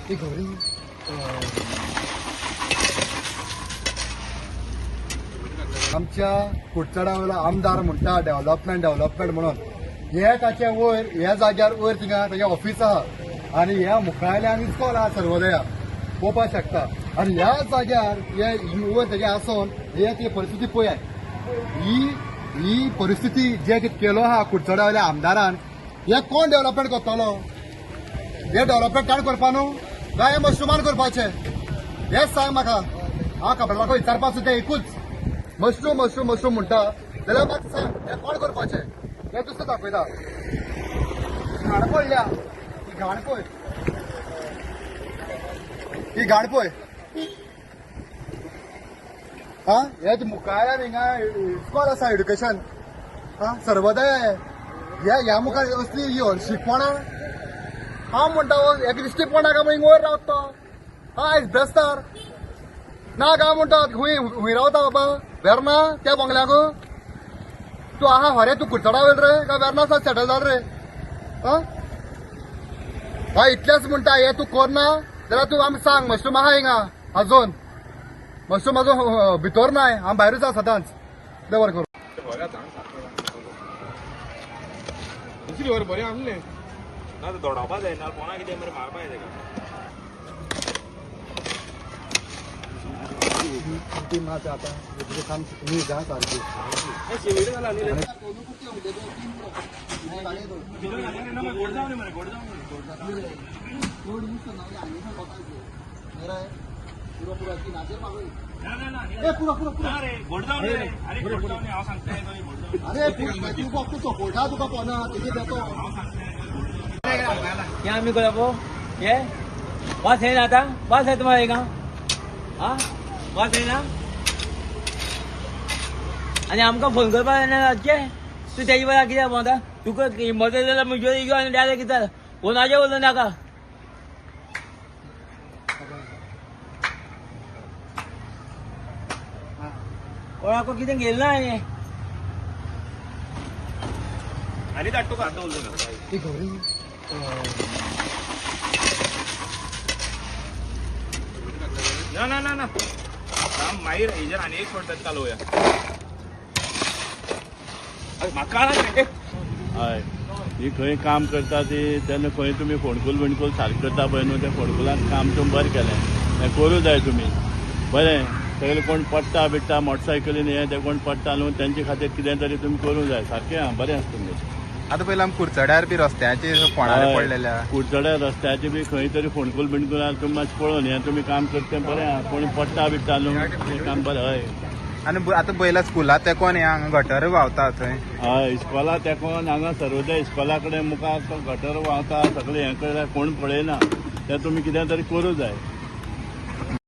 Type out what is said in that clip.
ती घरी आमच्या कुडचडा वयलो आमदार म्हणटा डेव्हलपमेंट म्हणून हे ताचे वयर ह्या जाग्यार वयर थिंगा ताचें ऑफिस आहा आनी ह्या मुखायल्यान इस्कॉल आहा सर्वोदया पळोवपाक शकता आनी ह्या जाग्यार हे वयर ताचे आसून हे ती परिस्थिती पळयात ही परिस्थिती जे कितें केलो आहा कुडचडा वयल्या आमदारान हे कोण डेव्हलपमेंट करतलो हे डेव्हलपमेंट काण करपा न्हू काय हे मशरूमान करपाचें हेच सांग म्हाका हांव खबरकाराक विचारपाक सुद्दां एकूच मशरूम म्हणटा जाल्यार म्हाका सांग हे कोण करपाचें हे दुसरें दाखयता घाण पडल्या ही घाण पळय ही घाण पळय हा हे मुखार हिंगा इस्कॉल आसा एड्युकेशन हा सर्वोदय ह्या मुखार असली ही शिकवणां हांव म्हणटा एक दिश्टीपणा काय हिंग वयर रावता हा बेस्तार ना काय म्हणटा हुंय रावता बाबा वेर्ना त्या बंगल्याक तूं आहा खरें तूं कुडचडा वयल रे काय वेर्ना सेटल जाल रे हा इतलेंच म्हणटा हे तूं करना जाल्यार तूं आमी सांग मशरूम आहा हिंगा आजून मशरूम आजून भितर नाय हांव भायरूच आसा सदांच देवर करूं बरें आसलें ना दोडावपा जायना कोणा कितें मरे मारपा जाय तेका आता काम तुम्ही जा सारखी क्या आम्ही कळपो ये वास आहे ना आता वास आहे तुम्हाला का हा वास आहे ना आणि आमकां फोन करपा जायना तूं तेजे वेळार कित्याक म्हणटा तुका मदत जाल्यार म्हज्यो यो आनी डायरेक्ट कित्याक कोणाचें उलय नाका कोणाको कितें गेल ना आनी धाडटो का आतां उलयना ती घरी ना मागीर हेजेर आनी एक फावट चालवया म्हाका हय ही खंय काम करता ती तेन्ना खंय तुमी फोणकूल बिणकूल सारकें करता पळय न्हू त्या फोणकुलान काम तुमी बरें केलें हें करूं जाय तुमी बरें सगळे कोण पडटा बिडटा मोटरसायकलीन हें ते कोण पडटा न्हू तेंचे खातीर कितें तरी तुमी करूं जाय सारकें आं बरें आसा तुमी आता पयलीं आमी कुडचड्यार बी रस्त्याचेर फोंडार पडलेल्या कुडचड्या रस्त्याचे बी खंय तरी फोणकूल बिणकूल तुमी मातशें पळोवन हें तुमी काम करता तें बरें आहा कोणी पडटा बिडटा न्हू तें काम बरें हय आनी आतां पयला स्कुलात तेकोन हें हांगा गटर व्हांवता थंय हय इस्कॉला तेकोन हांगा सर्वोदय इस्कॉला कडेन मुखार तो गटर व्हांवता सगळें हें करता कोण पळयना तें तुमी कितें तरी करूं जाय